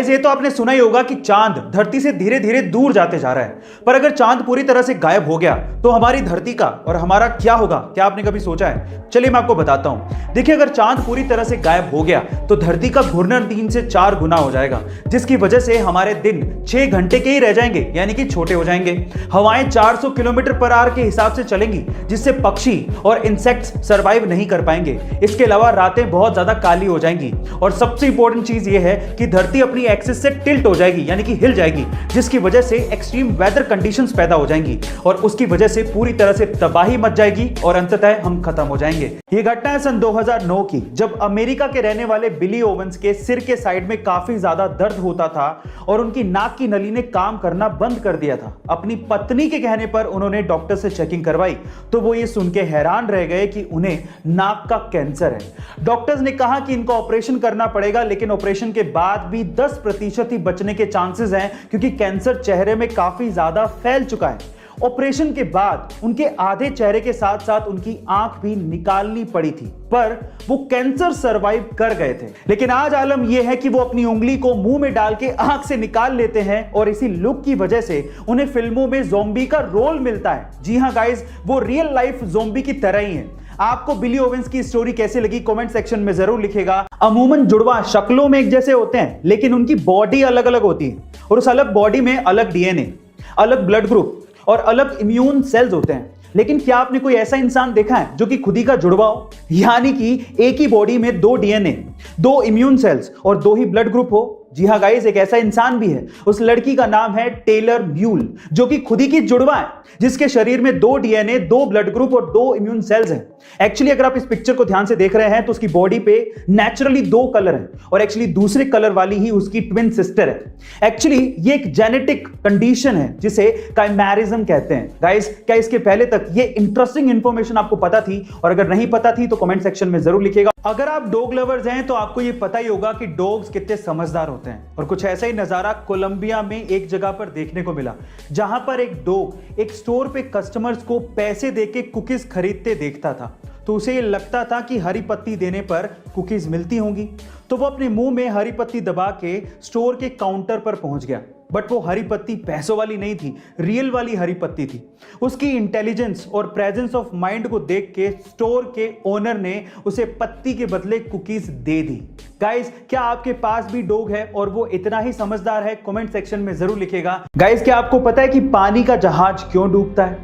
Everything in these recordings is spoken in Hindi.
गाइस ये तो आपने सुना ही होगा कि चांद धरती से धीरे धीरे दूर जाते जा रहा है, पर अगर चांद पूरी तरह से गायब हो गया तो हमारी धरती का और हमारा क्या होगा? क्या आपने कभी सोचा है? चलिए मैं आपको बताता हूं। देखिए, अगर चांद पूरी तरह से गायब हो गया तो धरती का घूर्णन 3 से 4 गुना हो जाएगा, जिसकी वजह से हमारे दिन 6 घंटे के ही रह जाएंगे, यानी कि छोटे हो जाएंगे। हवाएं 400 किलोमीटर पर आवर के हिसाब से चलेंगी, जिससे पक्षी और इंसेक्ट्स सर्वाइव नहीं कर पाएंगे। इसके अलावा रातें बहुत ज्यादा काली हो जाएंगी और सबसे इंपॉर्टेंट चीज यह है कि धरती अपनी एक्सिस से टिल्ट हो जाएगी, यानी कि हिल जाएगी, जिसकी वजह से एक्सट्रीम वेदर कंडीशंस पैदा हो जाएंगी और उसकी वजह से पूरी तरह से तबाही मच जाएगी और अंततः हम खत्म हो जाएंगे। ये घटना है सन 2009 की, जब अमेरिका के रहने वाले बिली ओवेंस के सिर के साइड में काफी ज्यादा दर्द होता था और उनकी नाक की नली ने काम करना बंद कर दिया था। अपनी पत्नी के कहने पर उन्होंने डॉक्टर से चेकिंग करवाई तो वो ये सुन के हैरान रह गए कि उन्हें नाक का कैंसर है। डॉक्टर्स ने कहा कि इनको ऑपरेशन करना पड़ेगा, लेकिन ऑपरेशन के बाद भी 10% ही बचने के चांसेस हैं, क्योंकि कैंसर चेहरे में काफी ज्यादा फैल चुका है। ऑपरेशन के बाद उनके आधे चेहरे के साथ साथ उनकी आंख भी निकालनी पड़ी थी, पर वो कैंसर सरवाइव कर गए थे। लेकिन आज आलम यह है कि वो अपनी उंगली को मुंह में डाल के आंख से निकाल लेते हैं और इसी लुक की वजह से उन्हें फिल्मों में ज़ॉम्बी का रोल मिलता है। जी हां गाइस, वो रियल लाइफ ज़ॉम्बी की तरह ही है। आपको बिली ओवेंस की स्टोरी कैसी लगी कमेंट सेक्शन में जरूर लिखिएगा। अमूमन जुड़वा शक्लों में एक जैसे होते हैं, लेकिन उनकी बॉडी अलग अलग होती है और उस अलग बॉडी में अलग डीएनए, अलग ब्लड ग्रुप और अलग इम्यून सेल्स होते हैं। लेकिन क्या आपने कोई ऐसा इंसान देखा है जो कि खुद ही का जुड़वा हो, यानी कि एक ही बॉडी में 2 डीएनए, 2 इम्यून सेल्स और 2 ही ब्लड ग्रुप हो? जी हाँ गाइस, एक ऐसा इंसान भी है। उस लड़की का नाम है टेलर म्यूल, जो कि खुद ही की जुड़वा है, जिसके शरीर में 2 डीएनए, 2 ब्लड ग्रुप और 2 इम्यून सेल्स हैं। एक्चुअली अगर आप इस पिक्चर को ध्यान से देख रहे हैं तो उसकी बॉडी पे नेचुरली 2 कलर हैं और एक्चुअली दूसरे कलर वाली ही उसकी ट्विन सिस्टर है। एक्चुअली ये एक जेनेटिक कंडीशन है जिसे काइमेरिज्म कहते हैं। गाइस, क्या इसके पहले तक ये इंटरेस्टिंग इंफॉर्मेशन आपको पता थी? और अगर नहीं पता थी तो कमेंट सेक्शन में जरूर लिखिएगा। अगर आप डॉग लवर्स हैं तो आपको ये पता ही होगा कि डॉग्स कितने समझदार होते हैं, और कुछ ऐसा ही नजारा कोलंबिया में एक जगह पर देखने को मिला, जहां पर एक डॉग एक स्टोर पे कस्टमर्स को पैसे देके कुकीज खरीदते देखता था। तो उसे ये लगता था कि हरी पत्ती देने पर कुकीज मिलती होंगी, तो वो अपने मुंह में हरी पत्ती दबा के स्टोर के काउंटर पर पहुंच गया। बट वो हरी पत्ती पैसों वाली नहीं थी, रियल वाली हरी पत्ती थी। उसकी इंटेलिजेंस और प्रेजेंस ऑफ माइंड को देख के स्टोर के ओनर ने उसे पत्ती के बदले कुकीज दे दी। गाइस, क्या आपके पास भी डॉग है और वो इतना ही समझदार है? कमेंट सेक्शन में जरूर लिखिएगा। गाइस, क्या आपको पता है कि पानी का जहाज क्यों डूबता है?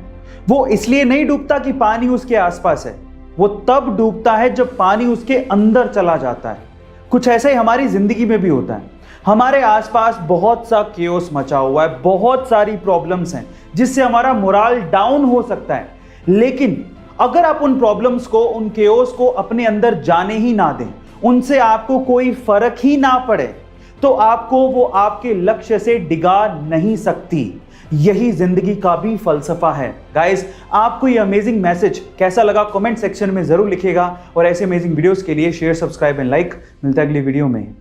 वो इसलिए नहीं डूबता कि पानी उसके आसपास है, वो तब डूबता है जब पानी उसके अंदर चला जाता है। कुछ ऐसा ही हमारी जिंदगी में भी होता है। हमारे आसपास बहुत सा केओस मचा हुआ है, बहुत सारी प्रॉब्लम्स हैं जिससे हमारा मोराल डाउन हो सकता है। लेकिन अगर आप उन प्रॉब्लम्स को, उन केओस को अपने अंदर जाने ही ना दें, उनसे आपको कोई फर्क ही ना पड़े, तो आपको वो आपके लक्ष्य से डिगा नहीं सकती। यही जिंदगी का भी फलसफा है। गाइस, आपको ये अमेजिंग मैसेज कैसा लगा कमेंट सेक्शन में जरूर लिखिएगा और ऐसे अमेजिंग वीडियोस के लिए शेयर, सब्सक्राइब एंड लाइक। मिलता है अगली वीडियो में।